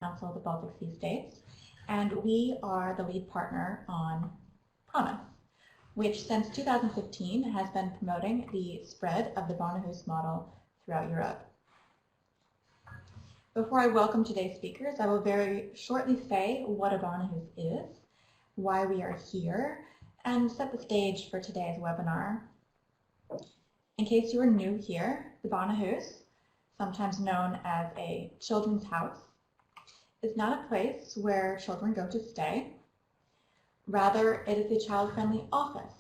Council of the Baltic Sea States, and we are the lead partner on Promise, which since 2015 has been promoting the spread of the Barnahus model throughout Europe. Before I welcome today's speakers, I will very shortly say what a Barnahus is, why we are here, and set the stage for today's webinar. In case you are new here, the Barnahus, sometimes known as a children's house, is not a place where children go to stay. Rather, it is a child-friendly office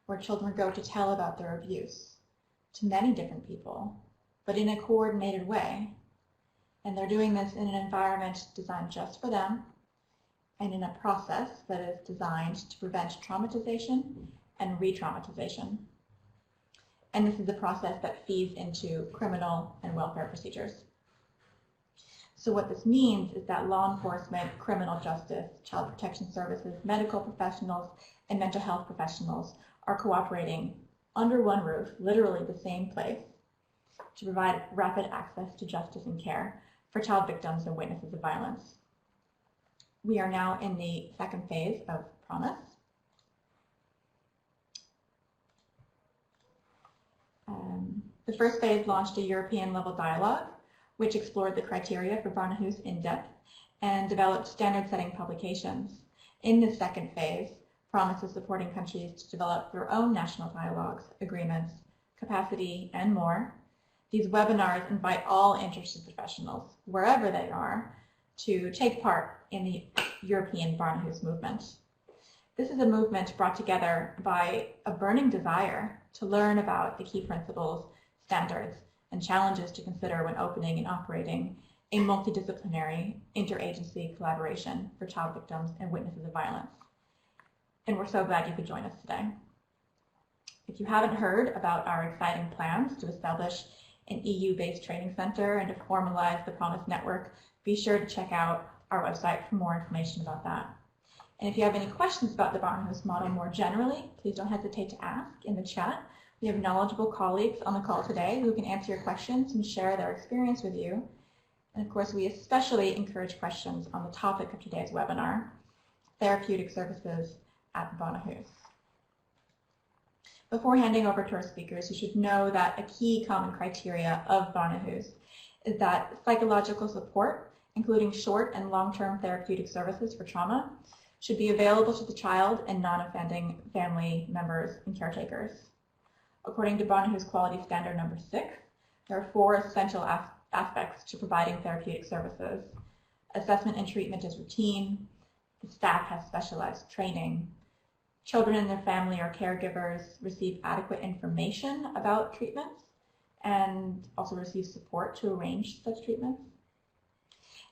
where children go to tell about their abuse to many different people, but in a coordinated way. And they're doing this in an environment designed just for them and in a process that is designed to prevent traumatization and re-traumatization. And this is a process that feeds into criminal and welfare procedures. So what this means is that law enforcement, criminal justice, child protection services, medical professionals, and mental health professionals are cooperating under one roof, literally the same place, to provide rapid access to justice and care for child victims and witnesses of violence. We are now in the second phase of Promise. The first phase launched a European-level dialogue, which explored the criteria for Barnahus in depth and developed standard-setting publications. In this second phase, Promise is supporting countries to develop their own national dialogues, agreements, capacity, and more. These webinars invite all interested professionals, wherever they are, to take part in the European Barnahus movement. This is a movement brought together by a burning desire to learn about the key principles, standards, and challenges to consider when opening and operating a multidisciplinary interagency collaboration for child victims and witnesses of violence. And we're so glad you could join us today. If you haven't heard about our exciting plans to establish an EU-based training center and to formalize the Promise network, be sure to check out our website for more information about that. And if you have any questions about the Barnahus model more generally, please don't hesitate to ask in the chat. We have knowledgeable colleagues on the call today who can answer your questions and share their experience with you. And of course, we especially encourage questions on the topic of today's webinar, therapeutic services at the Barnahus. Before handing over to our speakers, you should know that a key common criteria of Barnahus is that psychological support, including short and long-term therapeutic services for trauma, should be available to the child and non-offending family members and caretakers. According to Barnahus Quality Standard number 6, there are 4 essential aspects to providing therapeutic services. Assessment and treatment is routine. The staff has specialized training. Children and their family or caregivers receive adequate information about treatments and also receive support to arrange such treatments.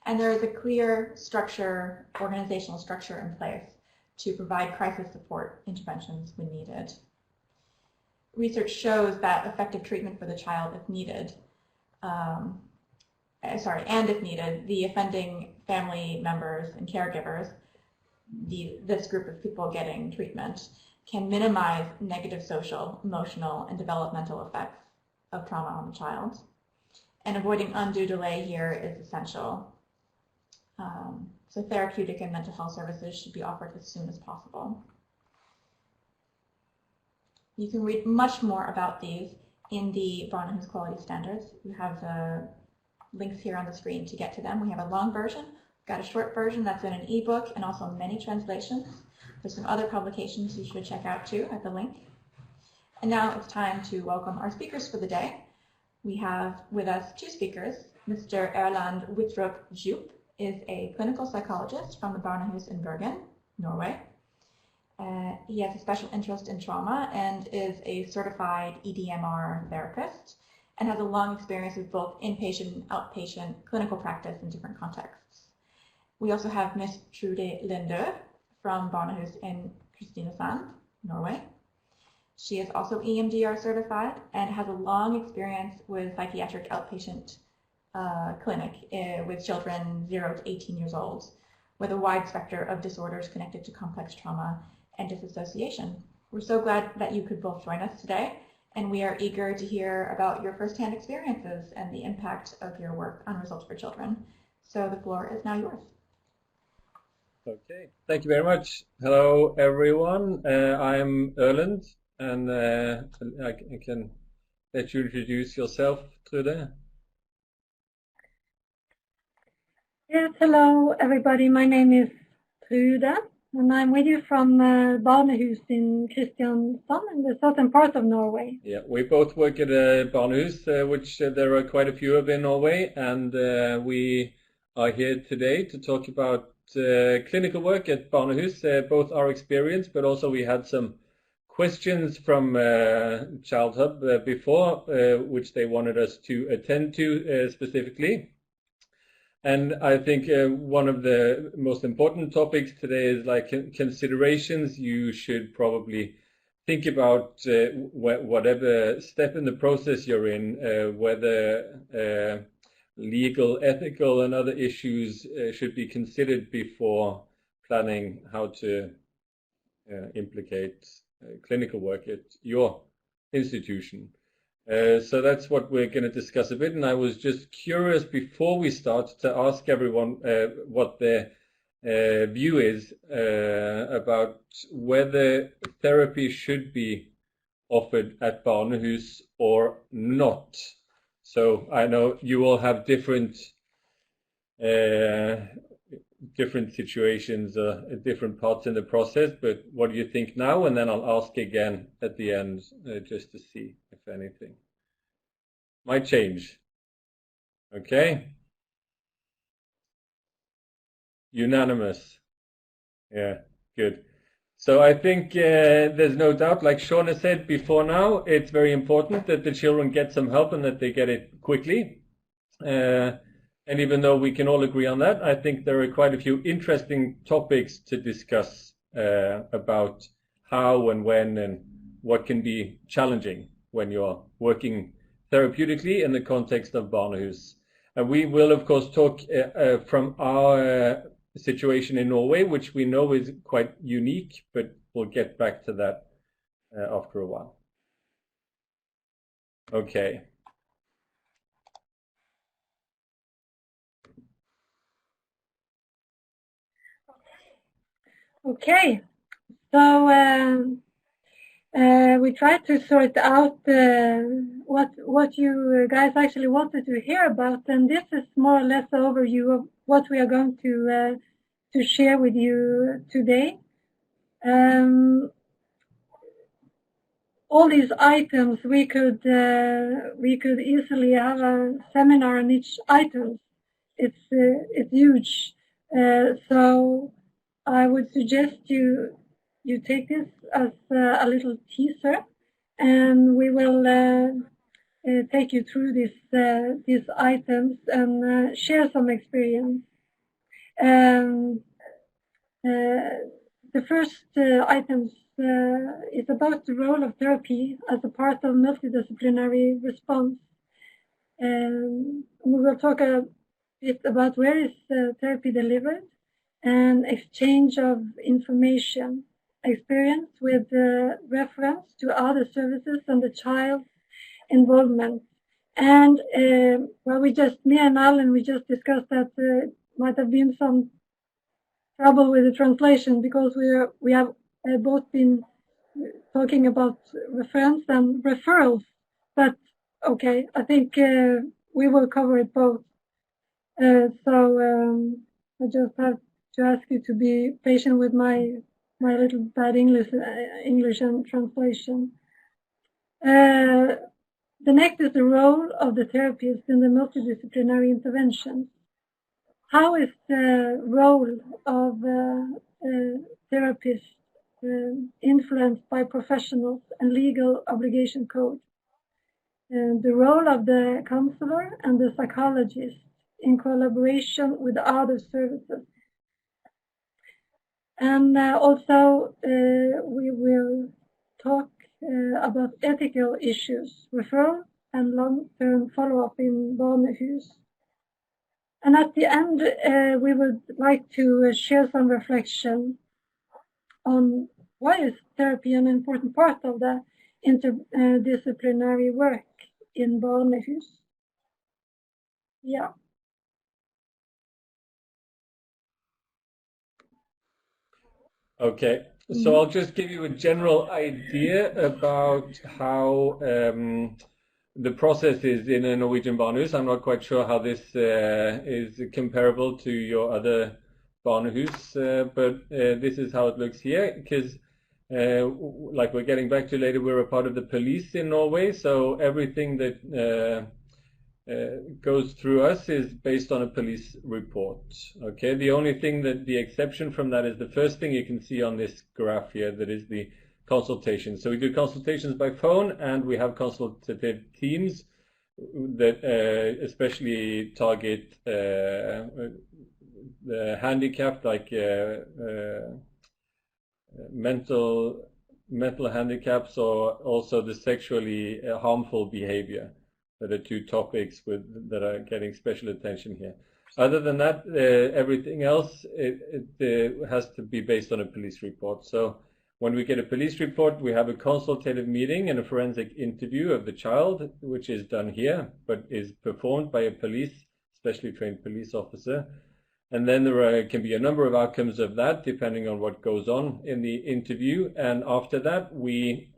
And there is a clear structure, organizational structure in place to provide crisis support interventions when needed. Research shows that effective treatment for the child, if needed, if needed, the offending family members and caregivers, this group of people getting treatment, can minimize negative social, emotional, and developmental effects of trauma on the child. And avoiding undue delay here is essential. So therapeutic and mental health services should be offered as soon as possible. You can read much more about these in the Barnahus Quality Standards. You have the links here on the screen to get to them. We have a long version, we've got a short version that's in an ebook and also many translations. There's some other publications you should check out too at the link. And now it's time to welcome our speakers for the day. We have with us 2 speakers. Mr. Erlend W is a clinical psychologist from the Barnahus in Bergen, Norway. He has a special interest in trauma and is a certified EDMR therapist and has a long experience with both inpatient and outpatient clinical practice in different contexts. We also have Ms. Trude Lindø from Barnahus in Kristiansand, Norway. She is also EMDR certified and has a long experience with psychiatric outpatient clinic with children 0 to 18 years old, with a wide spectrum of disorders connected to complex trauma and disassociation. We're so glad that you could both join us today, and we are eager to hear about your firsthand experiences and the impact of your work on results for children. So the floor is now yours. Okay, thank you very much. Hello, everyone. I'm Erlend, and I can let you introduce yourself, Trude. Yes, hello, everybody. My name is Trude, and I'm with you from Barnahus in Kristiansand, in the southern part of Norway. Yeah, we both work at Barnahus, which there are quite a few of in Norway, and we are here today to talk about clinical work at Barnahus, both our experience, but also we had some questions from ChildHub before, which they wanted us to attend to specifically. And I think one of the most important topics today is like considerations you should probably think about whatever step in the process you're in, whether legal, ethical, and other issues should be considered before planning how to implicate clinical work at your institution. So that's what we're going to discuss a bit, and I was just curious before we start to ask everyone what their view is about whether therapy should be offered at Barnahus or not. So I know you all have different situations, different parts in the process, but what do you think now? And then I'll ask again at the end just to see if anything might change. Okay? Unanimous. Yeah, good. So I think there's no doubt, like Shauna said before now, it's very important that the children get some help and that they get it quickly. And even though we can all agree on that, I think there are quite a few interesting topics to discuss about how and when and what can be challenging when you're working therapeutically in the context of Barnahus. And we will, of course, talk from our situation in Norway, which we know is quite unique, but we'll get back to that after a while. Okay. Okay, so we tried to sort out what you guys actually wanted to hear about, and this is more or less an overview of what we are going to share with you today. All these items, we could easily have a seminar on each item. It's huge, so I would suggest you take this as a little teaser, and we will take you through these items and share some experience. The first items is about the role of therapy as a part of multidisciplinary response. We will talk a bit about where is therapy delivered and exchange of information, experience with reference to other services and the child's involvement. And well, me and Alan, we just discussed that might have been some trouble with the translation because we have both been talking about reference and referrals, but okay, I think we will cover it both. So I just have to ask you to be patient with my little bad English and translation. The next is the role of the therapist in the multidisciplinary intervention. How is the role of therapists influenced by professionals and legal obligation code? The role of the counselor and the psychologist in collaboration with other services. And also we will talk about ethical issues, referral and long-term follow-up in Barnahus. And at the end, we would like to share some reflection on why is therapy an important part of the interdisciplinary work in Barnahus. Yeah. Okay, so I'll just give you a general idea about how the process is in a Norwegian Barnahus. I'm not quite sure how this is comparable to your other Barnahus, but this is how it looks here, because like we're getting back to later, we're a part of the police in Norway, so everything that goes through us is based on a police report. Okay, the only thing that the exception from that is the first thing you can see on this graph here, that is the consultation. So we do consultations by phone, and we have consultative teams that especially target the handicapped, like mental handicaps, or also the sexually harmful behavior. That are two topics that are getting special attention here. Other than that, everything else it has to be based on a police report. So when we get a police report, we have a consultative meeting and a forensic interview of the child, which is done here, but is performed by a specially trained police officer. And then there can be a number of outcomes of that, depending on what goes on in the interview. And after that, we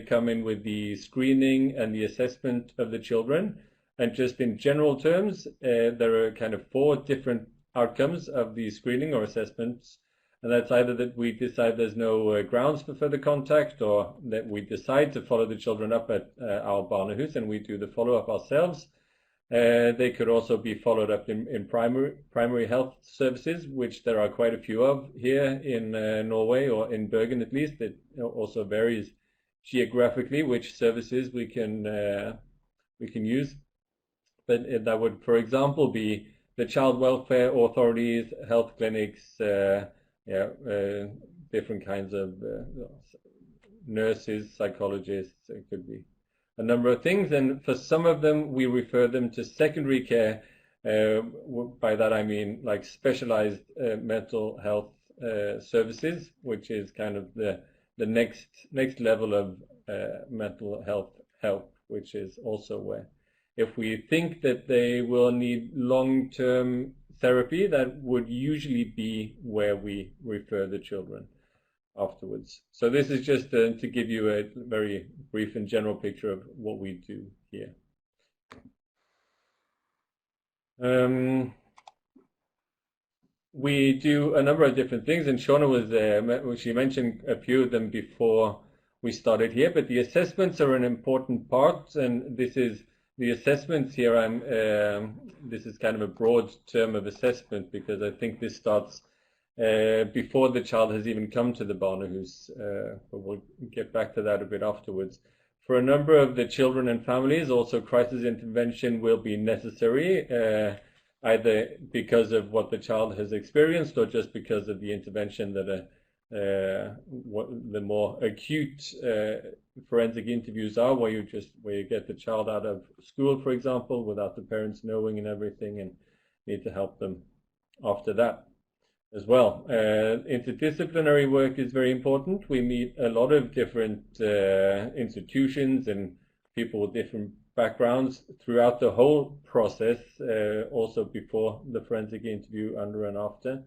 come in with the screening and the assessment of the children. And just in general terms, there are kind of 4 different outcomes of the screening or assessments. And that's either that we decide there's no grounds for further contact, or that we decide to follow the children up at our Barnahus and we do the follow-up ourselves. They could also be followed up in primary health services, which there are quite a few of here in Norway, or in Bergen at least. It also varies geographically which services we can use, but that would, for example, be the child welfare authorities, health clinics, different kinds of nurses, psychologists. It could be a number of things, and for some of them we refer them to secondary care. By that I mean like specialized mental health services, which is kind of the next level of mental health help, which is also where, if we think that they will need long-term therapy, that would usually be where we refer the children afterwards. So this is just to give you a very brief and general picture of what we do here. We do a number of different things, and Shauna was she mentioned a few of them before we started here, but the assessments are an important part, and this is the assessments here. This is kind of a broad term of assessment, because I think this starts before the child has even come to the Barnahus, but we'll get back to that a bit afterwards. For a number of the children and families, also crisis intervention will be necessary, either because of what the child has experienced, or just because of the intervention that the more acute forensic interviews are, where you get the child out of school, for example, without the parents knowing and everything, and need to help them after that as well. Interdisciplinary work is very important. We meet a lot of different institutions and people with different backgrounds throughout the whole process, also before the forensic interview, under and after.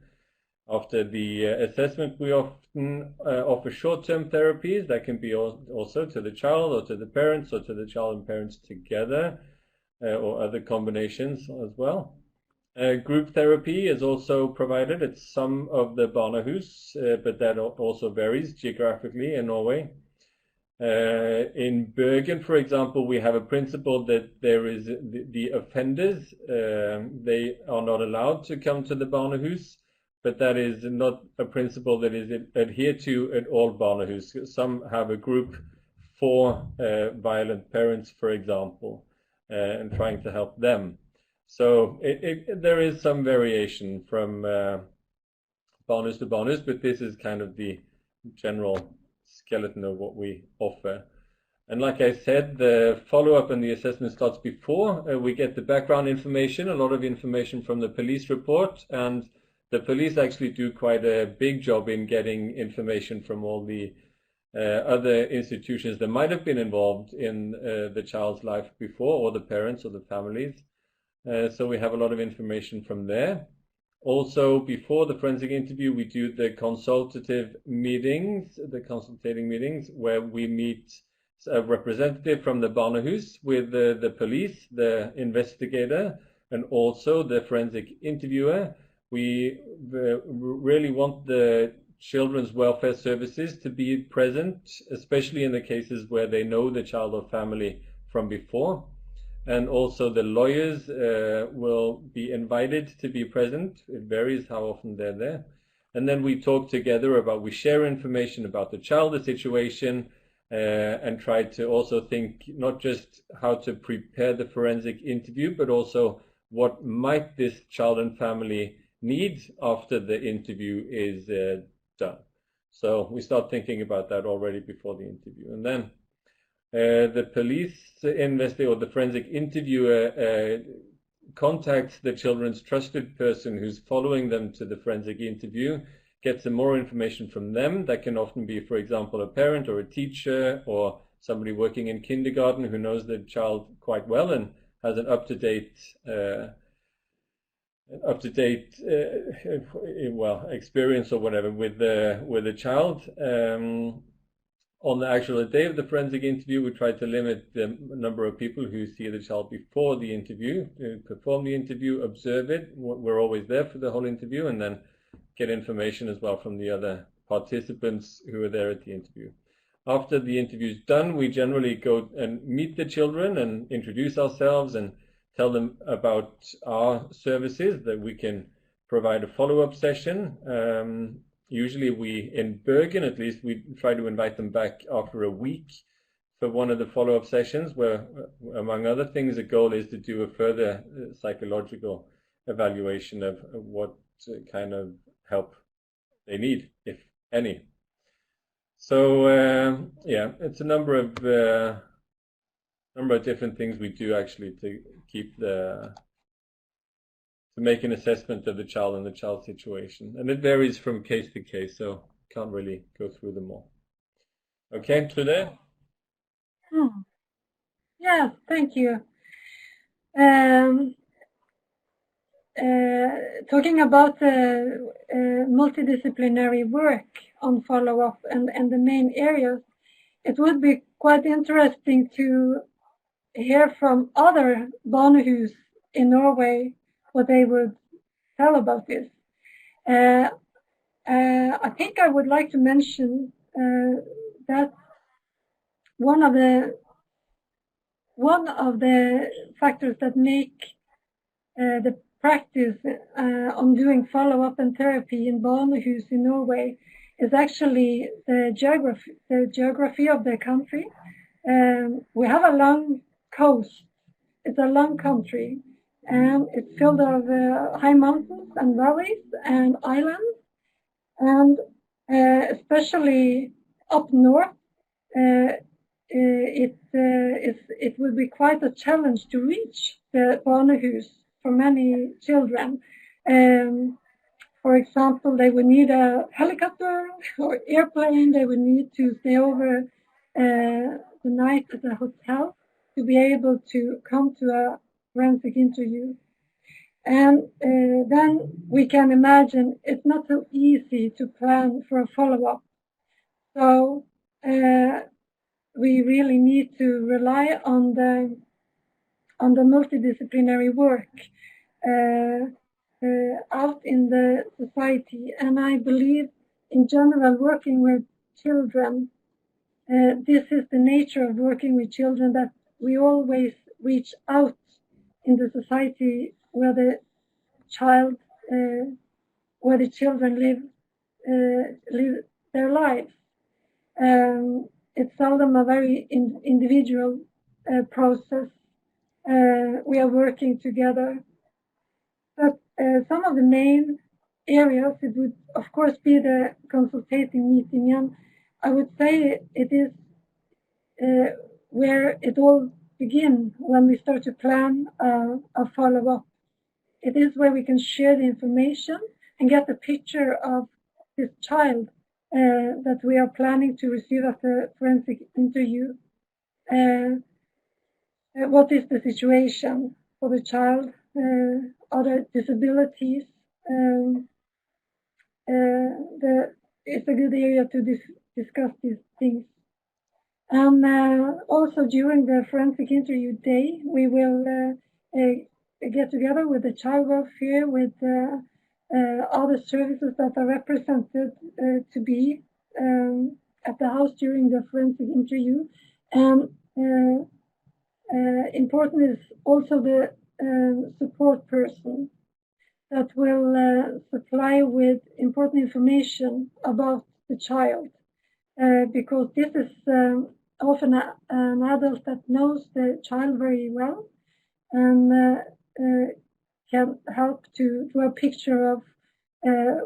After the assessment, we often offer short-term therapies that can be also to the child, or to the parents, or to the child and parents together, or other combinations as well. Group therapy is also provided at some of the Barnahus, but that also varies geographically in Norway. In Bergen, for example, we have a principle that there is the offenders, they are not allowed to come to the Barnahus, but that is not a principle that is adhered to at all Barnahus. Some have a group for violent parents, for example, and trying to help them. So there is some variation from Barnahus to Barnahus, but this is kind of the general skeleton of what we offer. And like I said, the follow-up and the assessment starts before we get the background information, a lot of information from the police report, and the police actually do quite a big job in getting information from all the other institutions that might have been involved in the child's life before, or the parents or the families. So we have a lot of information from there. Also, before the forensic interview, we do the consultative meetings, the consultating meetings, where we meet a representative from the Barnahus with the police, the investigator, and also the forensic interviewer. We really want the children's welfare services to be present, especially in the cases where they know the child or family from before. And also the lawyers will be invited to be present. It varies how often they're there. And then we talk together about, we share information about the child, the situation, and try to also think not just how to prepare the forensic interview, but also what might this child and family need after the interview is done. So we start thinking about that already before the interview. And then the police investigator or the forensic interviewer contacts the children's trusted person who's following them to the forensic interview, gets some more information from them. That can often be, for example, a parent or a teacher or somebody working in kindergarten who knows the child quite well and has an up-to-date experience or whatever with the child. On the actual day of the forensic interview, we try to limit the number of people who see the child before the interview, perform the interview, observe it. We're always there for the whole interview, and then get information as well from the other participants who are there at the interview. After the interview is done, we generally go and meet the children and introduce ourselves and tell them about our services, that we can provide a follow-up session. Usually we, in Bergen at least, we try to invite them back after a week for one of the follow-up sessions where, among other things, the goal is to do a further psychological evaluation of what kind of help they need, if any. So, yeah, it's a number of different things we do actually to keep to make an assessment of the child and the child's situation. And it varies from case to case, so can't really go through them all. Okay, Trude? Yes, thank you. Talking about multidisciplinary work on follow-up and the main areas, it would be quite interesting to hear from other Barnahus in Norway what they would tell about this. I think I would like to mention that one of the factors that make the practice on doing follow-up and therapy in Barnahus in Norway is actually the geography of the country. We have a long coast. It's a long country, and it's filled of high mountains and valleys and islands, and especially up north, it will be quite a challenge to reach the Barnahus for many children. For example, they would need a helicopter or airplane. They would need to stay over the night at a hotel to be able to come to a forensic interview. And then we can imagine it's not so easy to plan for a follow-up. So we really need to rely on the multidisciplinary work out in the society. And I believe in general working with children, this is the nature of working with children, that we always reach out in the society where the children live their lives. It's seldom a very individual process. We are working together. But some of the main areas, it would of course be the consultating meeting, and I would say it is where it all begins when we start to plan a follow-up. It is where we can share the information and get a picture of this child that we are planning to receive at the forensic interview. What is the situation for the child? Are there disabilities? it's a good area to discuss these things. And also during the forensic interview day, we will get together with the child welfare, with other services that are represented to be at the house during the forensic interview. And important is also the support person that will supply with important information about the child, because this is often an adult that knows the child very well and can help to draw a picture of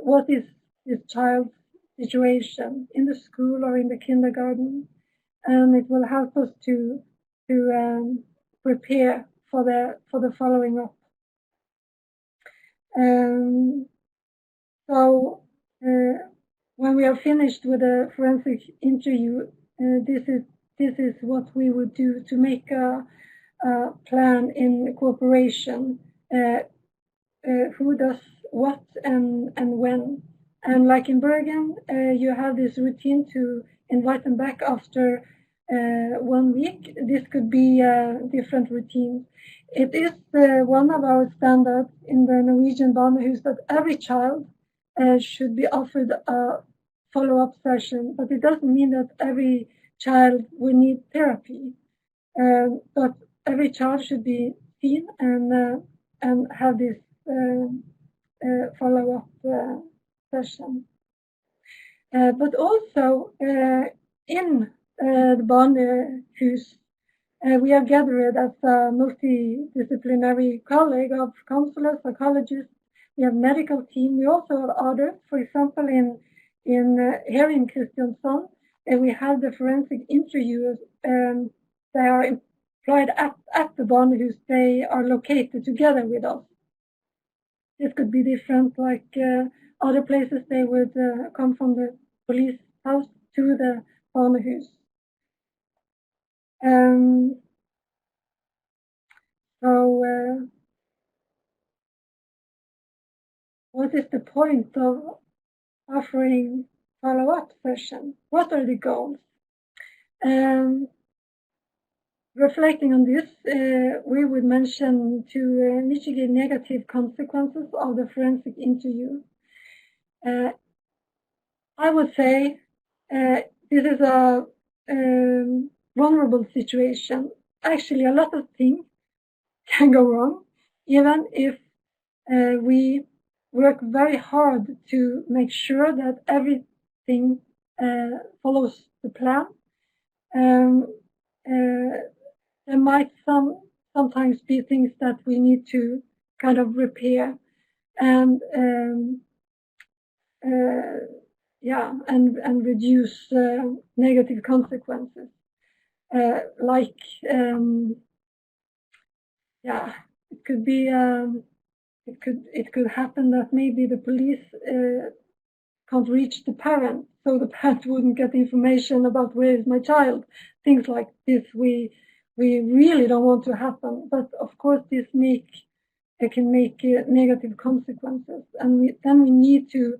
what is this child's situation in the school or in the kindergarten, and it will help us to prepare for the following up. So when we are finished with the forensic interview, this is what we would do to make a plan in cooperation. Who does what and when. And like in Bergen, you have this routine to invite them back after 1 week. This could be different routines. It is one of our standards in the Norwegian Barnahus that every child should be offered a follow-up session, but it doesn't mean that every child will need therapy. But every child should be seen and have this follow-up session. But also in the Barnahus, we are gathered as a multidisciplinary colleague of counselors, psychologists. We have medical team. We also have others. For example, here in Kristiansand, we have the forensic interviewers. They are employed at the Barnahus. They are located together with us. This could be different, like other places they would come from the police house to the Barnahus. What is the point of offering follow-up session? What are the goals? Reflecting on this, we would mention to mitigate negative consequences of the forensic interview. I would say this is a vulnerable situation. Actually, a lot of things can go wrong, even if we work very hard to make sure that everything follows the plan. There might sometimes be things that we need to kind of repair and reduce negative consequences. It could be it could happen that maybe the police can't reach the parent, so the parent wouldn't get information about where is my child. Things like this we really don't want to happen, but of course this can make negative consequences, and then we need to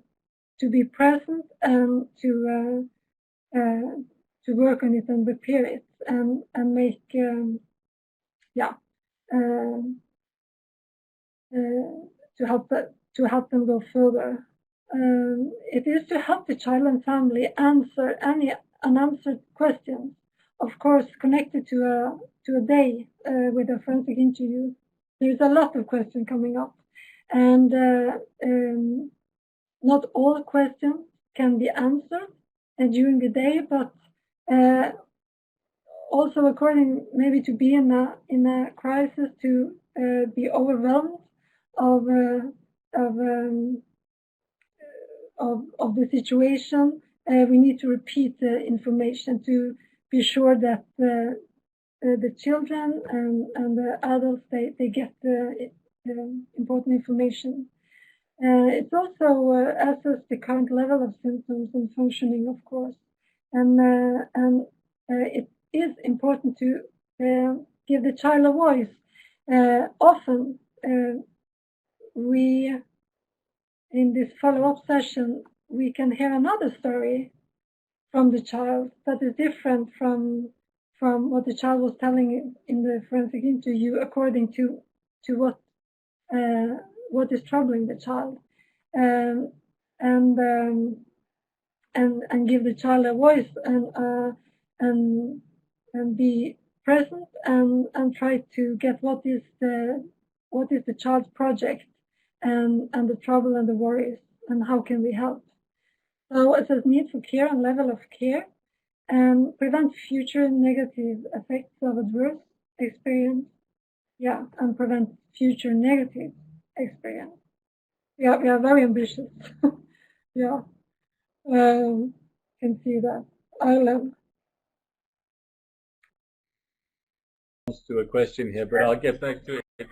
be present and to work on it and repair it and make to help them go further. It is to help the child and family answer any unanswered questions, of course connected to a day with a forensic interview. There is a lot of questions coming up, and not all questions can be answered during the day, but also according maybe to be in a crisis, to be overwhelmed of the situation, we need to repeat the information to be sure that the children and the adults they get the important information. It's also assess the current level of symptoms and functioning, of course, and it is important to give the child a voice. Often we in this follow-up session, we can hear another story from the child that is different from what the child was telling in the forensic interview, according to what is troubling the child, and give the child a voice and be present and try to get what is the child's project and the trouble and the worries and how can we help. So it says need for care and level of care and prevent future negative effects of adverse experience. Yeah, and prevent future negative experience. Yeah, we are very ambitious. Yeah, can see that. Erlend. To a question here, but I'll get back to it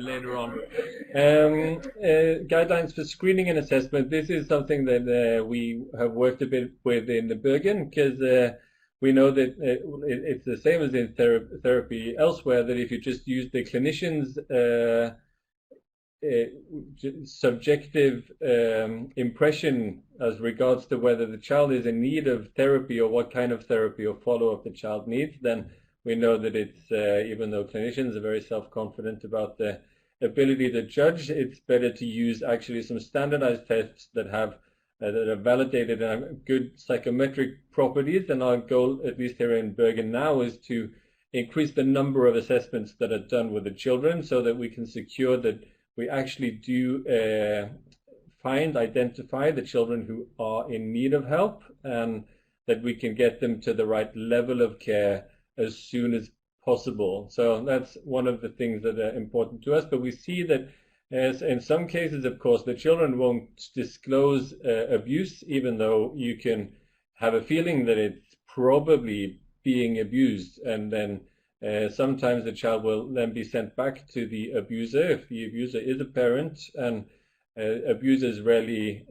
later on. Guidelines for screening and assessment. This is something that we have worked a bit with in Bergen, because we know that it's the same as in therapy elsewhere, that if you just use the clinician's subjective impression as regards to whether the child is in need of therapy or what kind of therapy or follow-up the child needs, then we know that it's, even though clinicians are very self-confident about the ability to judge, it's better to use actually some standardized tests that have that are validated and have good psychometric properties. And our goal, at least here in Bergen now, is to increase the number of assessments that are done with the children, so that we can secure that we actually do identify the children who are in need of help, and that we can get them to the right level of care as soon as possible. So that's one of the things that are important to us. But we see that as in some cases, of course, the children won't disclose abuse, even though you can have a feeling that it's probably being abused. And then sometimes the child will then be sent back to the abuser if the abuser is a parent, and abusers rarely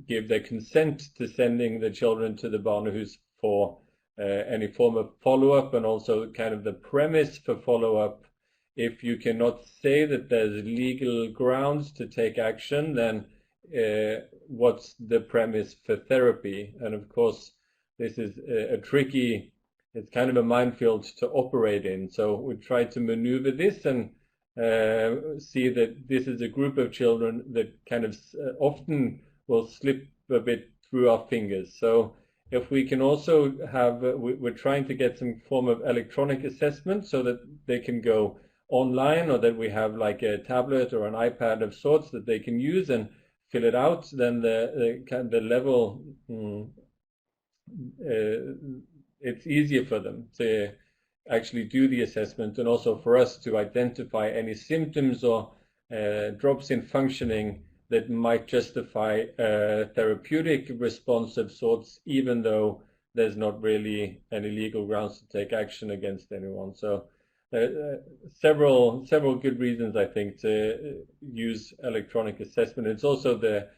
give their consent to sending the children to the Barnahus for any form of follow-up, and also kind of the premise for follow-up. If you cannot say that there's legal grounds to take action, then what's the premise for therapy? And of course, this is a tricky, it's kind of a minefield to operate in. So we try to maneuver this and see that this is a group of children that kind of often will slip a bit through our fingers. So if we can also have, we're trying to get some form of electronic assessment so that they can go online, or that we have like a tablet or an iPad of sorts that they can use and fill it out, then the level, it's easier for them to actually do the assessment, and also for us to identify any symptoms or drops in functioning that might justify a therapeutic response of sorts, even though there's not really any legal grounds to take action against anyone. So several good reasons, I think, to use electronic assessment. It's also the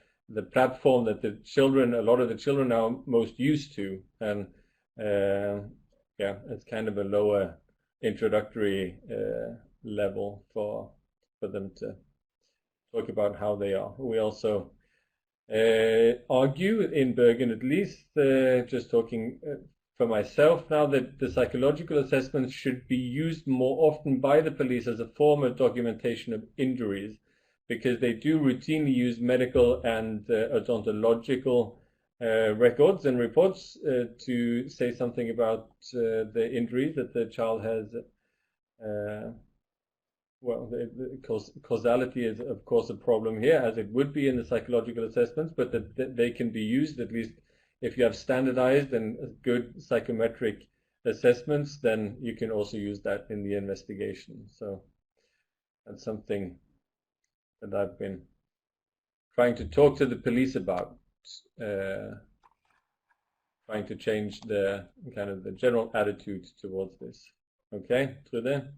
platform that the children, a lot of the children are most used to, and yeah, it's kind of a lower introductory level for them to talk about how they are. We also argue in Bergen, at least, just talking for myself now, that the psychological assessments should be used more often by the police as a form of documentation of injuries, because they do routinely use medical and odontological records and reports to say something about the injuries that the child has. Well, the causality is, of course, a problem here, as it would be in the psychological assessments, but that they can be used, at least if you have standardized and good psychometric assessments, then you can also use that in the investigation. So that's something that I've been trying to talk to the police about, trying to change the kind of the general attitude towards this. Okay, Trude?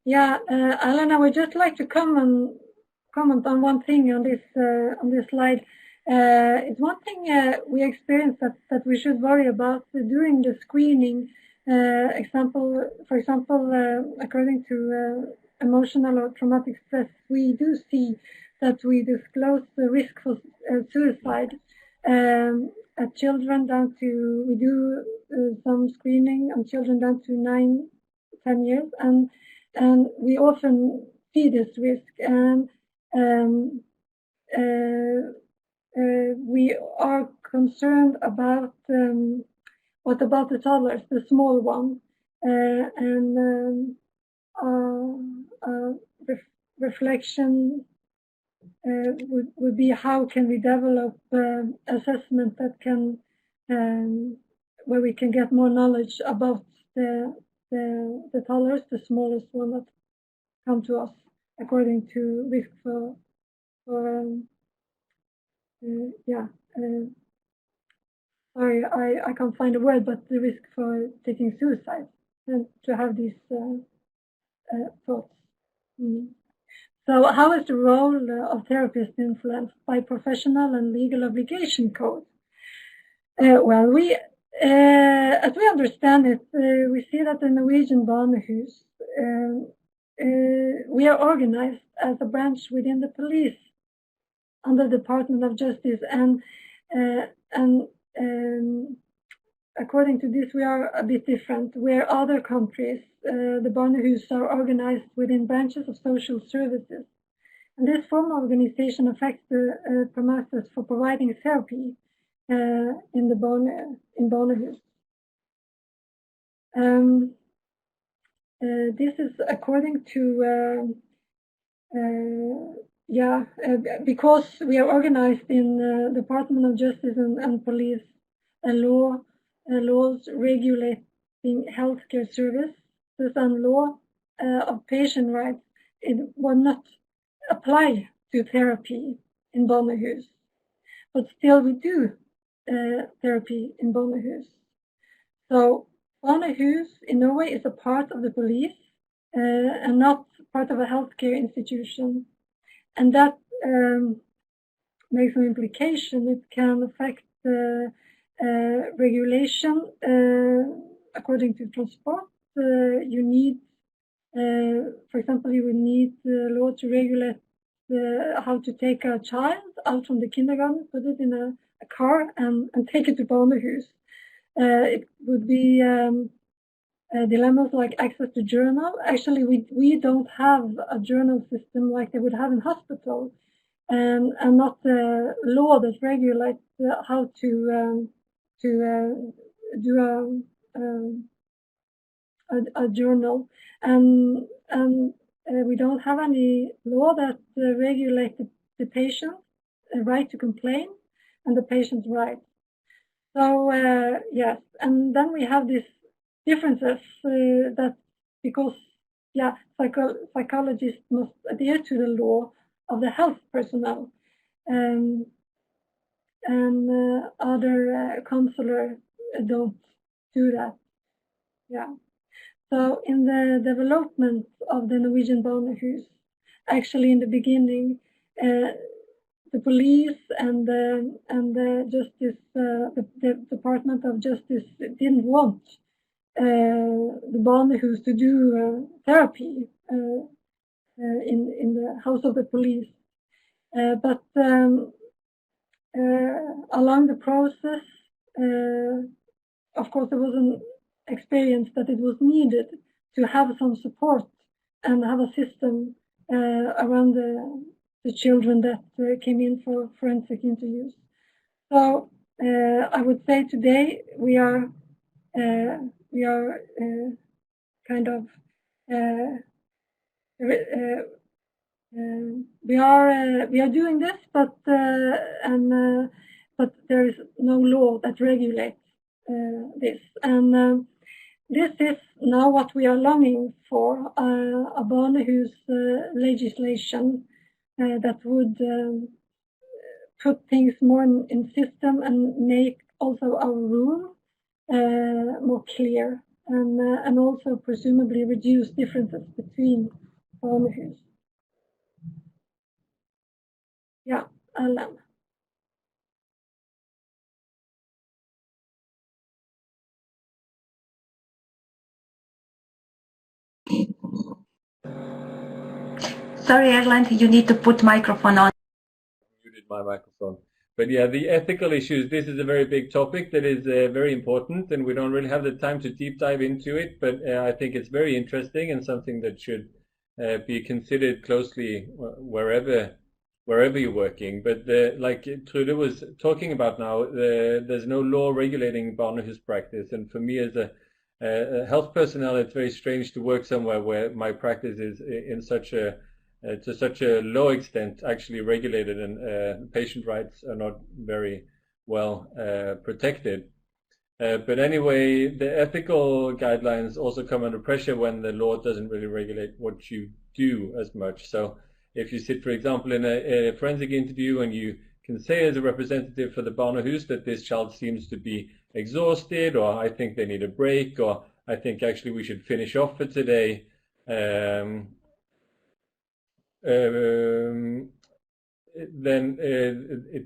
Yeah, Erlend, I would just like to comment on one thing on this slide. It's one thing we experienced that we should worry about during the screening. For example, according to emotional or traumatic stress, we do see that we disclose the risk for suicide at children down to, we do some screening on children down to 9-10 years, and we often see this risk, and we are concerned about what about the toddlers, the small one, and reflection would be how can we develop assessment that can where we can get more knowledge about the toddlers, the smallest one that come to us according to risk for sorry, I can't find a word, but the risk for taking suicide and to have these thoughts. So how is the role of therapists influenced by professional and legal obligation code? Well, as we understand it, we see that the Norwegian Barnahus, we are organized as a branch within the police under the Department of Justice, and according to this, we are a bit different. Where other countries, the Barnahus are organized within branches of social services. And this form of organization affects the premises for providing therapy in Barnahus. This is according to, because we are organized in the Department of Justice and Police, laws regulating healthcare services and law of patient rights, it will not apply to therapy in Barnahus, but still we do therapy in Barnahus. So Barnahus in Norway is a part of the police and not part of a healthcare institution, and that makes an implication. It can affect regulation. According to transport, you need, for example, you would need law to regulate how to take a child out from the kindergarten, put it in a car, and take it to Barnahus. It would be dilemmas like access to journal. Actually, we don't have a journal system like they would have in hospital, and not a law that regulates how to do a journal, and we don't have any law that regulates the patient's right to complain and the patient's right. So yes, and then we have these differences that because psychologists must adhere to the law of the health personnel, and other counselors don't do that. Yeah. So in the development of the Norwegian Barnahus, actually in the beginning, the police and the justice, the Department of Justice didn't want the Barnahus to do therapy in the house of the police, but along the process, of course, there was an experience that it was needed to have some support and have a system around the children that came in for forensic interviews. So I would say today we are kind of we are doing this, but there is no law that regulates this, and this is now what we are longing for, a Barnahus legislation that would put things more in system and make also our rule more clear, and also presumably reduce differences between Barnahus. Yeah, Erlend. Sorry, Erlend, you need to put microphone on. Muted my microphone. But yeah, the ethical issues, this is a very big topic that is very important, and we don't really have the time to deep dive into it, but I think it's very interesting and something that should be considered closely wherever you're working. But like Trude was talking about now, there's no law regulating Barnahus practice, and for me as a health personnel, it's very strange to work somewhere where my practice is in such a to such a low extent actually regulated, and patient rights are not very well protected. But anyway, the ethical guidelines also come under pressure when the law doesn't really regulate what you do as much. So if you sit, for example, in a forensic interview and you can say as a representative for the Barnahus that this child seems to be exhausted, or I think they need a break, or I think actually we should finish off for today, then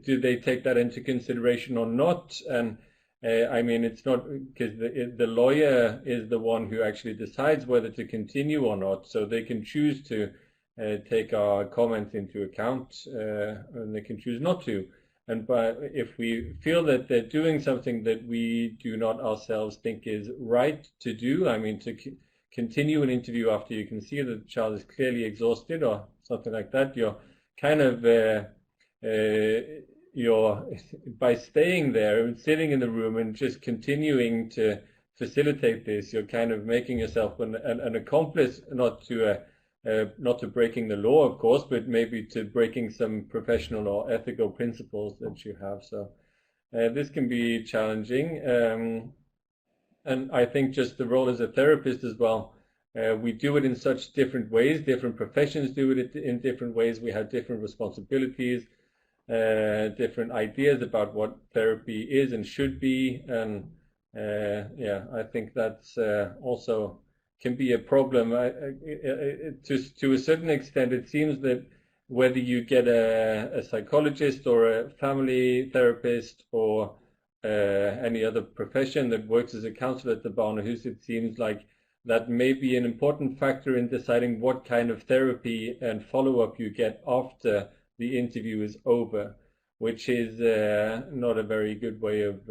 do they take that into consideration or not? And I mean, it's not, because the lawyer is the one who actually decides whether to continue or not, so they can choose to take our comments into account, and they can choose not to. And if we feel that they're doing something that we do not ourselves think is right to do, I mean, to continue an interview after you can see that the child is clearly exhausted or something like that, you're kind of by staying there and sitting in the room and just continuing to facilitate this, you're kind of making yourself an accomplice, not to breaking the law, of course, but maybe to breaking some professional or ethical principles that you have. So this can be challenging. And I think just the role as a therapist as well, we do it in such different ways. Different professions do it in different ways. We have different responsibilities, different ideas about what therapy is and should be. And yeah, I think that's also can be a problem. To a certain extent, it seems that whether you get a psychologist or a family therapist or any other profession that works as a counselor at the Barnahus, it seems like that may be an important factor in deciding what kind of therapy and follow-up you get after the interview is over, which is not a very good way of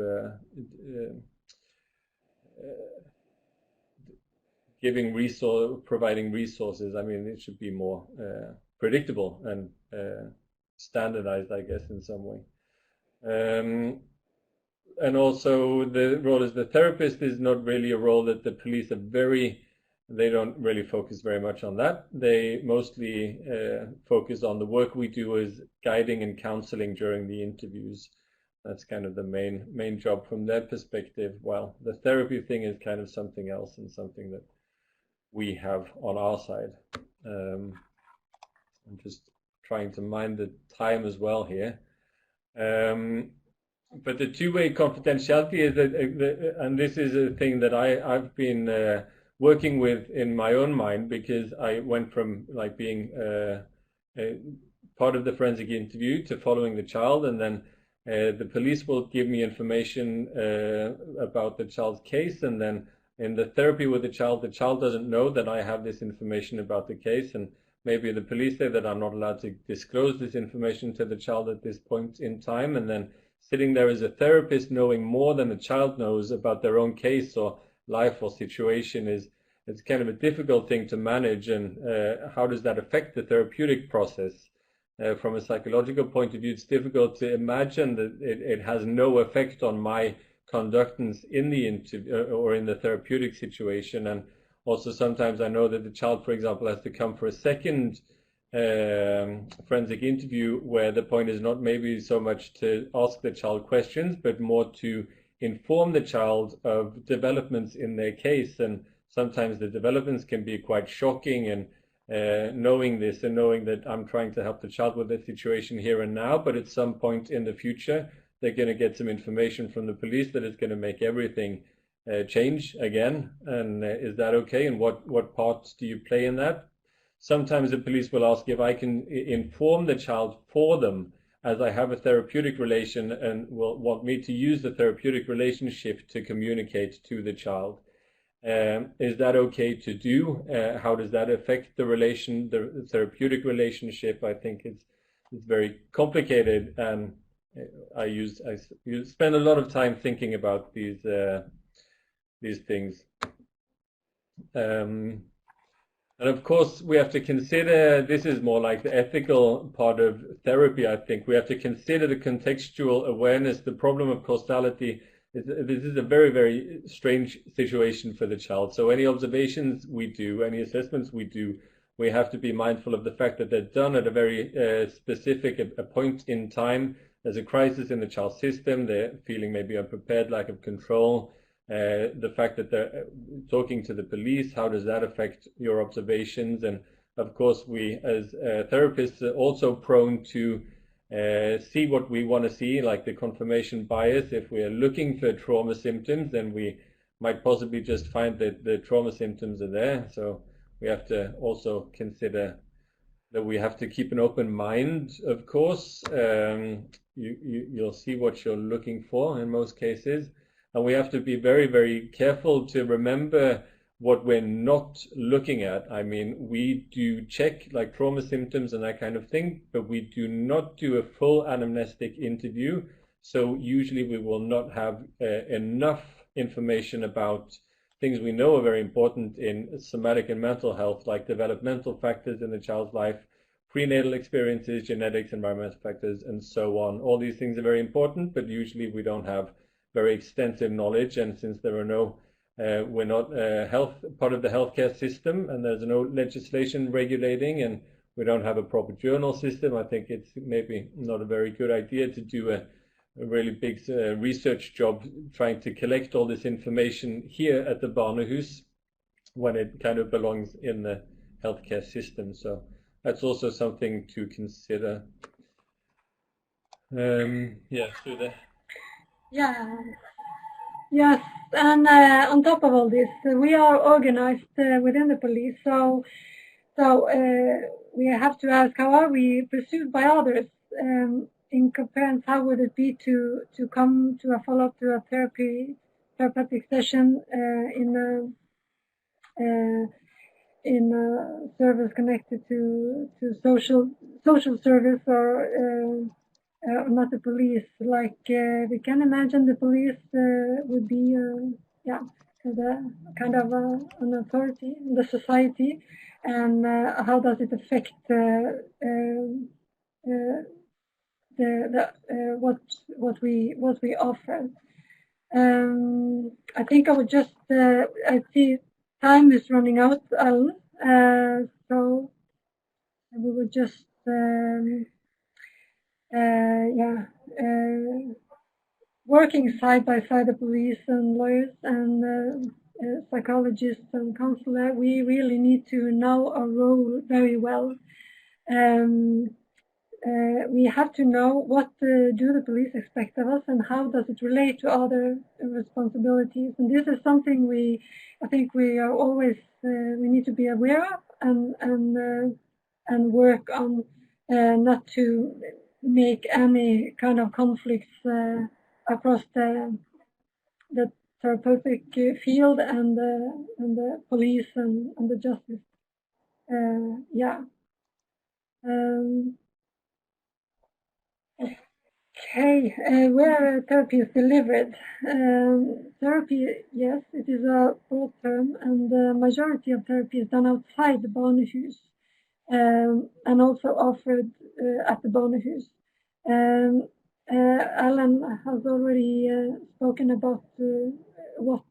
providing resources. I mean, it should be more predictable and standardized, I guess, in some way. And also the role as the therapist is not really a role that the police are they don't really focus very much on that. They mostly focus on the work we do as guiding and counseling during the interviews. That's kind of the main job from their perspective, while the therapy thing is kind of something else and something that we have on our side. I'm just trying to mind the time as well here. But the two-way confidentiality is and this is a thing that I've been working with in my own mind, because I went from like being part of the forensic interview to following the child, and then the police will give me information about the child's case, and then in the therapy with the child doesn't know that I have this information about the case, and maybe the police say that I'm not allowed to disclose this information to the child at this point in time, and then sitting there as a therapist knowing more than the child knows about their own case or life or situation it's kind of a difficult thing to manage. And how does that affect the therapeutic process? From a psychological point of view, it's difficult to imagine that it has no effect on my conductance in the interview or in the therapeutic situation. And also sometimes I know that the child, for example, has to come for a second forensic interview, where the point is not maybe so much to ask the child questions, but more to inform the child of developments in their case. And sometimes the developments can be quite shocking, and knowing this and knowing that I'm trying to help the child with the situation here and now, but at some point in the future they're going to get some information from the police that is going to make everything change again. And is that okay? And what part do you play in that? Sometimes the police will ask if I can inform the child for them, as I have a therapeutic relation, and will want me to use the therapeutic relationship to communicate to the child. Is that okay to do? How does that affect the therapeutic relationship? I think it's very complicated, and I spend a lot of time thinking about these things. And of course, we have to consider, this is more like the ethical part of therapy, I think. We have to consider the contextual awareness, the problem of causality. This is a very, very strange situation for the child. So any observations we do, any assessments we do, we have to be mindful of the fact that they're done at a very specific a point in time. There's a crisis in the child's system. They're feeling maybe unprepared, lack of control. The fact that they're talking to the police, how does that affect your observations? And of course, we as therapists are also prone to see what we want to see, like the confirmation bias. If we are looking for trauma symptoms, then we might possibly just find that the trauma symptoms are there. So we have to also consider that we have to keep an open mind, of course. You'll see what you're looking for in most cases. And we have to be very, very careful to remember what we're not looking at. I mean, we do check like trauma symptoms and that kind of thing, but we do not do a full anamnestic interview. So usually we will not have enough information about things we know are very important in somatic and mental health, like developmental factors in the child's life, prenatal experiences, genetics, environmental factors, and so on. All these things are very important, but usually we don't have very extensive knowledge. And since there are no we're not part of the healthcare system, and there's no legislation regulating, and we don't have a proper journal system, I think it's maybe not a very good idea to do a really big research job trying to collect all this information here at the Barnahus when it kind of belongs in the healthcare system. So that's also something to consider. Yeah, Trude. Yeah. Yes, and on top of all this, we are organized within the police. So we have to ask, how are we perceived by others? In comparison, how would it be to come to a follow-up to a therapeutic session in a service connected to social service or not the police? Like we can imagine the police would be kind of an authority in the society, and how does it affect what we offer? I think I would just I see time is running out, so we would just working side by side, the police and lawyers and psychologists and counselor, we really need to know our role very well. We have to know what do the police expect of us, and how does it relate to other responsibilities. And this is something I think we are always we need to be aware of and work on, not to make any kind of conflicts across the therapeutic field and the police and the justice. Okay, where therapy is delivered. Therapy, yes, it is a broad term, and the majority of therapy is done outside the Barnahus, and also offered at the Barnahus. Erlend has already spoken about what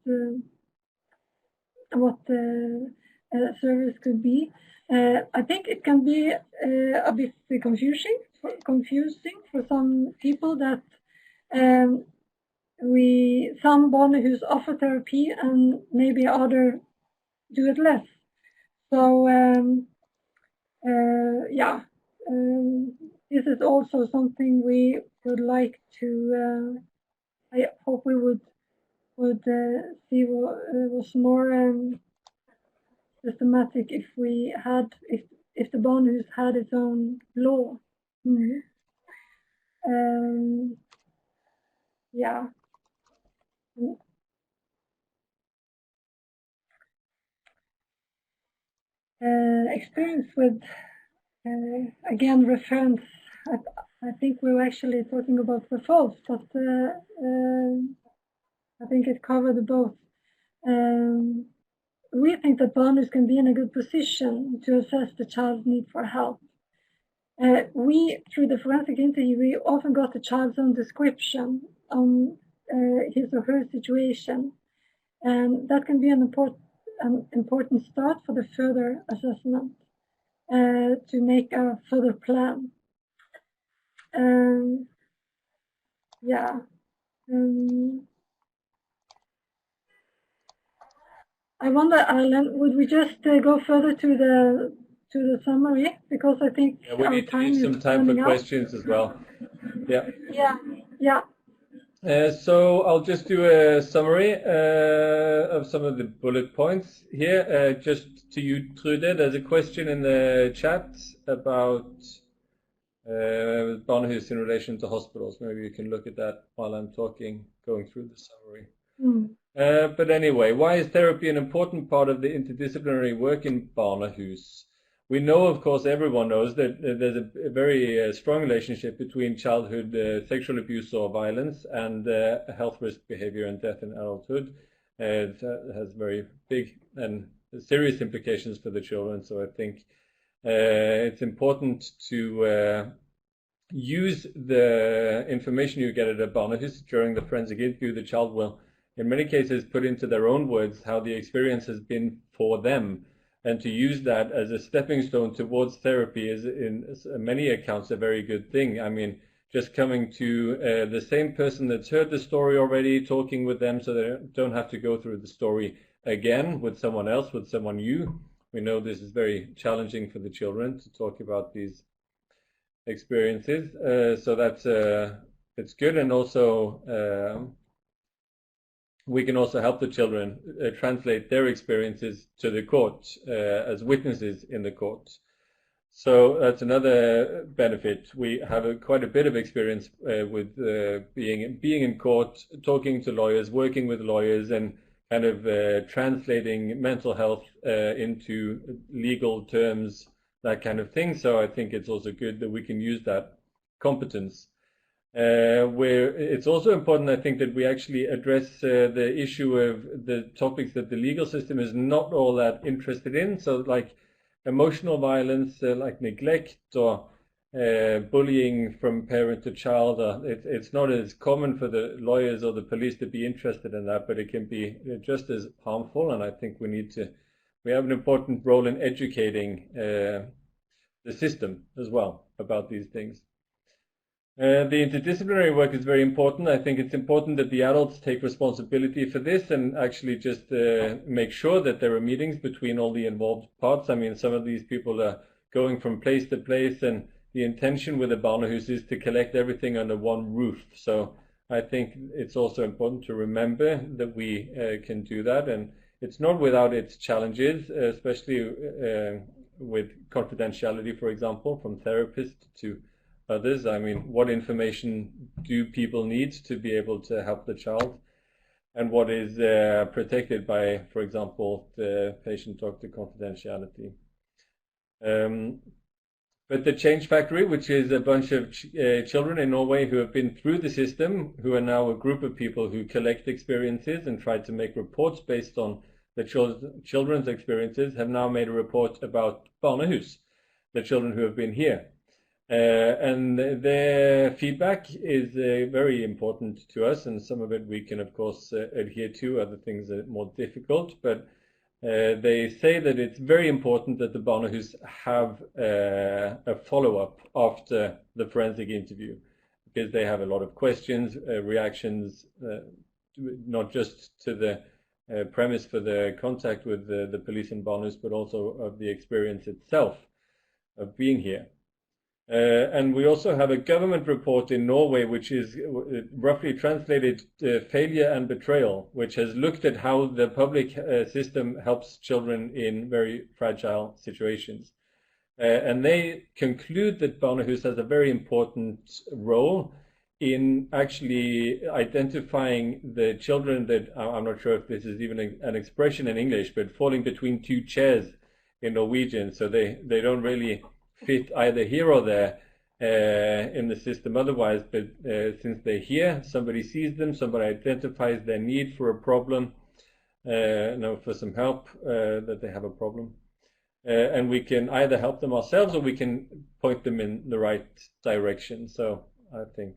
service could be. I think it can be a bit confusing for some people that some Barnahus offer therapy and maybe other do it less. So this is also something we would like to. I hope we would see was more systematic if we had if the Barnahus had its own law. Mm-hmm. experience with, again, reference. I think we were actually talking about referrals, but I think it covered both. We think that Barnahus can be in a good position to assess the child's need for help. We, through the forensic interview, we often got the child's own description on his or her situation, and that can be an important start for the further assessment to make a further plan. I wonder, Erlend, would we just go further to the summary, because I think we need some time for questions as well. Yeah. So I'll just do a summary of some of the bullet points here. Just to you, Trude, there's a question in the chat about Barnahus in relation to hospitals. Maybe you can look at that while I'm talking, going through the summary. But anyway, why is therapy an important part of the interdisciplinary work in Barnahus? We know, of course, everyone knows that there's a very strong relationship between childhood sexual abuse or violence and health risk behavior and death in adulthood. It has very big and serious implications for the children. So I think it's important to use the information you get at a Barnahus during the forensic interview. The child will, in many cases, put into their own words how the experience has been for them. And to use that as a stepping stone towards therapy is, in many accounts, a very good thing. I mean, just coming to the same person that's heard the story already, talking with them so they don't have to go through the story again with someone else, with someone new. We know this is very challenging for the children to talk about these experiences. So that's it's good, and also we can also help the children translate their experiences to the court as witnesses in the court. So that's another benefit. We have quite a bit of experience with being in court, talking to lawyers, working with lawyers, and kind of translating mental health into legal terms, that kind of thing. So I think it's also good that we can use that competence. Where it's also important, I think, that we actually address the issue of the topics that the legal system is not all that interested in. So like emotional violence, like neglect or bullying from parent to child, it's not as common for the lawyers or the police to be interested in that, but it can be just as harmful. And I think we have an important role in educating the system as well about these things. The interdisciplinary work is very important. I think it's important that the adults take responsibility for this and actually just make sure that there are meetings between all the involved parts. I mean, some of these people are going from place to place, and the intention with the Barnahus is to collect everything under one roof. So I think it's also important to remember that we can do that, and it's not without its challenges, especially with confidentiality, for example, from therapists to others. I mean, what information do people need to be able to help the child, and what is protected by, for example, the patient-doctor confidentiality. But the Change Factory, which is a bunch of children in Norway who have been through the system, who are now a group of people who collect experiences and try to make reports based on the children's experiences, have now made a report about Barnahus, the children who have been here. And their feedback is very important to us, and some of it we can, of course, adhere to. Other things are more difficult, but they say that it's very important that the Barnahus have a follow-up after the forensic interview, because they have a lot of questions, reactions, not just to the premise for the contact with the police in Barnahus, but also of the experience itself of being here. And we also have a government report in Norway, which is roughly translated Failure and Betrayal, which has looked at how the public system helps children in very fragile situations. And they conclude that Barnahus has a very important role in actually identifying the children that, I'm not sure if this is even an expression in English, but falling between two chairs in Norwegian, so they don't really fit either here or there in the system otherwise, but since they're here, somebody sees them, somebody identifies their need for a problem, for some help, that they have a problem. And we can either help them ourselves or we can point them in the right direction. So I think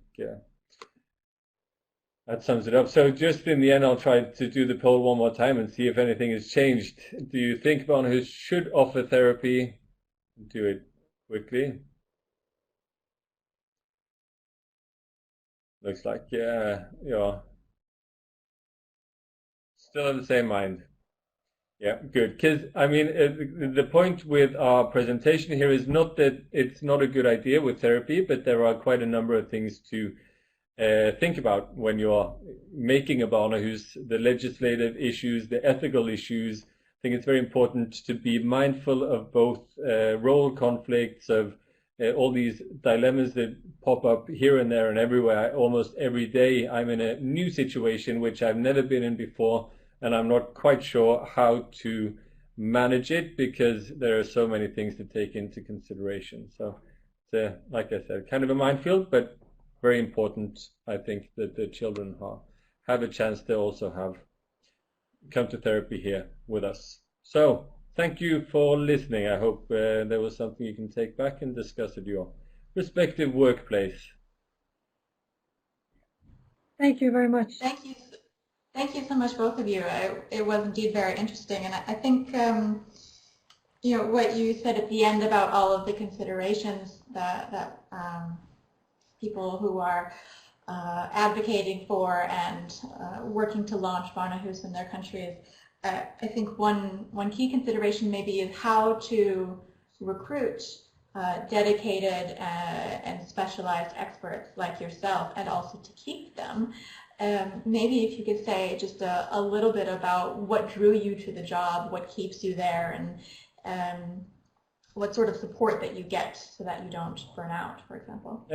that sums it up. So just in the end, I'll try to do the poll one more time and see if anything has changed. Do you think Barnahus should offer therapy? Do it quickly. Looks like, yeah, you're still of the same mind. Yeah, good. Because, I mean, the point with our presentation here is not that it's not a good idea with therapy, but there are quite a number of things to think about when you're making a Barnahus, the legislative issues, the ethical issues. I think it's very important to be mindful of both role conflicts, of all these dilemmas that pop up here and there and everywhere. Almost every day I'm in a new situation which I've never been in before, and I'm not quite sure how to manage it because there are so many things to take into consideration. So it's, like I said, kind of a minefield, but very important, I think, that the children have a chance to also come to therapy here with us. So thank you for listening. I hope there was something you can take back and discuss at your respective workplace. Thank you very much. Thank you. Thank you so much, both of you. It was indeed very interesting, and I think what you said at the end about all of the considerations that people who are advocating for and working to launch Barnahus in their countries. I think one key consideration maybe is how to recruit dedicated and specialized experts like yourself, and also to keep them. Maybe if you could say just a little bit about what drew you to the job, what keeps you there, and what sort of support that you get so that you don't burn out, for example. Do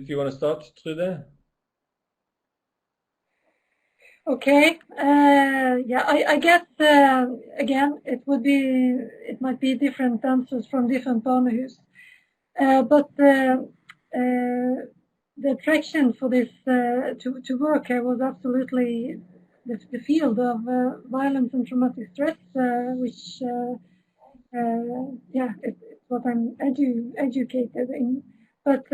you want to start, Trude? Okay. Yeah, I guess again it might be different answers from different Barnahus, but the attraction for this to work here was absolutely the field of violence and traumatic stress, which it's what I'm educated in. But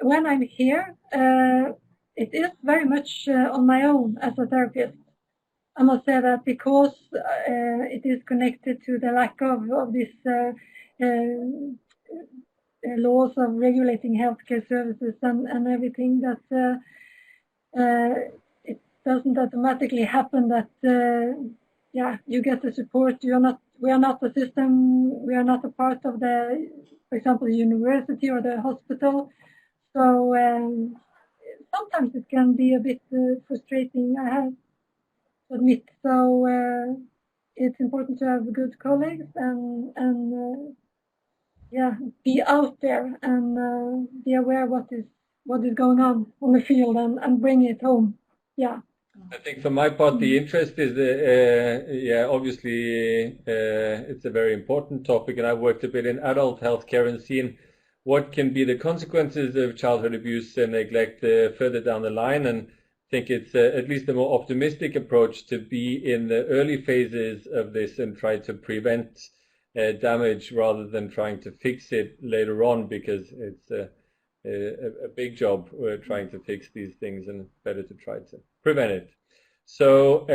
when I'm here, it is very much on my own as a therapist. I must say that because it is connected to the lack of this laws of regulating healthcare services and everything, that it doesn't automatically happen that you get the support. We are not the system. We are not a part of the, for example, the university or the hospital. So sometimes it can be a bit frustrating, I have to admit. So it's important to have good colleagues and be out there and be aware what is going on the field and bring it home. Yeah. I think for my part, the interest is obviously it's a very important topic, and I've worked a bit in adult healthcare and seen what can be the consequences of childhood abuse and neglect further down the line, and I think it's at least a more optimistic approach to be in the early phases of this and try to prevent damage rather than trying to fix it later on, because it's a big job trying to fix these things, and it's better to try to prevent it. So,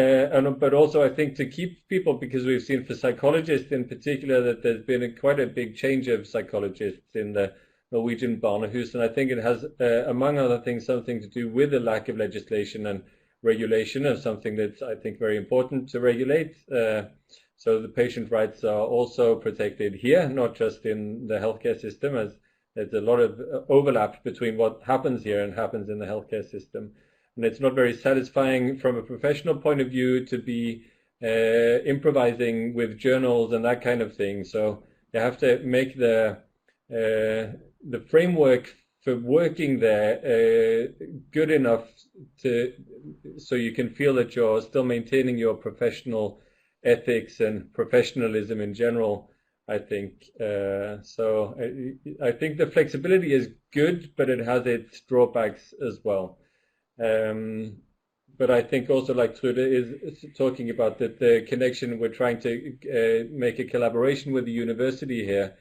but also I think to keep people, because we've seen for psychologists in particular that there's been quite a big change of psychologists in the Norwegian Barnahus, and I think it has, among other things, something to do with the lack of legislation and regulation of something that's, I think, very important to regulate. So the patient rights are also protected here, not just in the healthcare system, as there's a lot of overlap between what happens here and happens in the healthcare system. And it's not very satisfying from a professional point of view to be improvising with journals and that kind of thing. So you have to make the framework for working there good enough so you can feel that you're still maintaining your professional ethics and professionalism in general, I think. So I think the flexibility is good, but it has its drawbacks as well. But I think also, like Trude is talking about, that the connection, we're trying to make a collaboration with the university here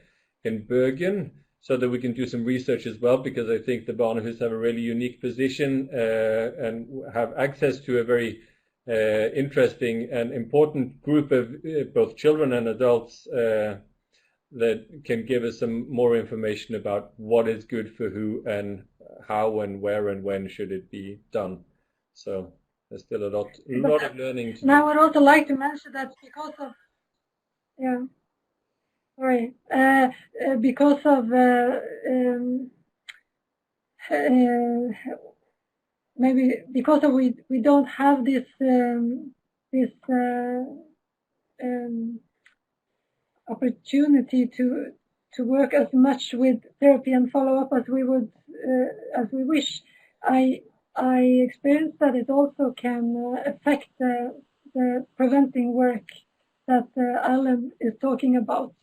in Bergen, so that we can do some research as well, because I think the Barnahus have a really unique position and have access to a very interesting and important group of both children and adults that can give us some more information about what is good for who and how and where and when should it be done. So there's still a lot of learning to do. I would also like to mention that because of because of maybe because of we don't have this opportunity to work as much with therapy and follow up as we would as we wish. I experienced that it also can affect the preventing work that Erlend is talking about,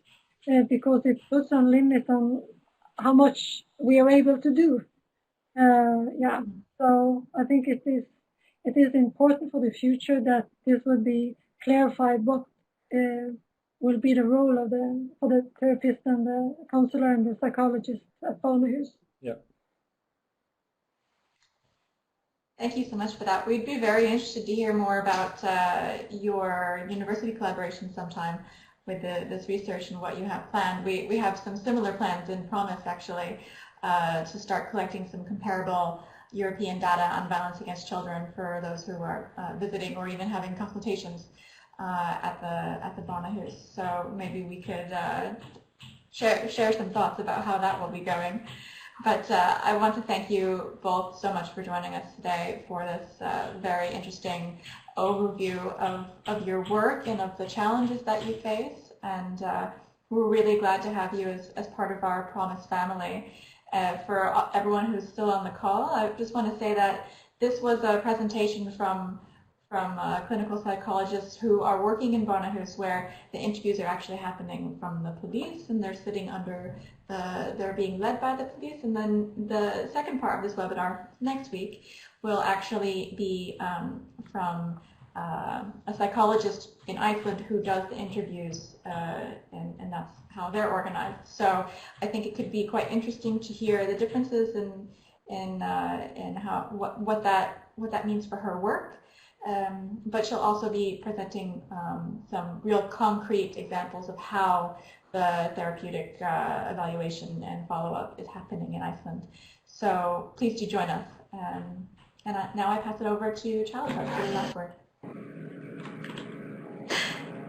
because it puts a limit on how much we are able to do. So I think it is important for the future that this will be clarified, what will be the role of the therapist and the counselor and the psychologist at Barnahus. Yeah. Thank you so much for that. We'd be very interested to hear more about your university collaboration sometime with this research and what you have planned. We have some similar plans in Promise, actually, to start collecting some comparable European data on violence against children for those who are visiting or even having consultations at the Barnahus. So maybe we could share some thoughts about how that will be going. But I want to thank you both so much for joining us today for this very interesting overview of your work and of the challenges that you face. And we're really glad to have you as part of our Promise family. For everyone who's still on the call, I just want to say that this was a presentation from clinical psychologists who are working in Barnahus, where the interviews are actually happening from the police, and they're sitting under they're being led by the police. And then the second part of this webinar next week will actually be from a psychologist in Iceland who does the interviews, and that's how they're organized. So I think it could be quite interesting to hear the differences in how what that means for her work. But she'll also be presenting some real concrete examples of how the therapeutic evaluation and follow-up is happening in Iceland. So please do join us. And now I pass it over to ChildHub for the last word.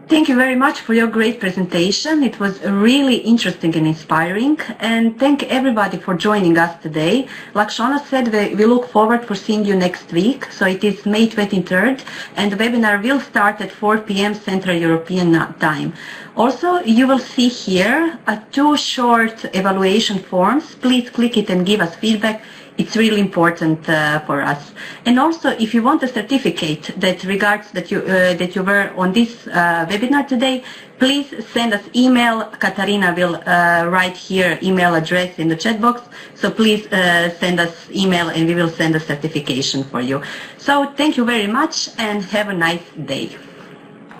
Thank you very much for your great presentation. It was really interesting and inspiring. And thank everybody for joining us today. Like Shona said, we look forward for seeing you next week. So it is May 23rd, and the webinar will start at 4 p.m. Central European Time. Also, you will see here 2 short evaluation forms. Please click it and give us feedback. It's really important for us. And also, if you want a certificate that regards that you were on this webinar today, please send us email. Katarina will write here email address in the chat box. So please send us email, and we will send a certification for you. So thank you very much, and have a nice day.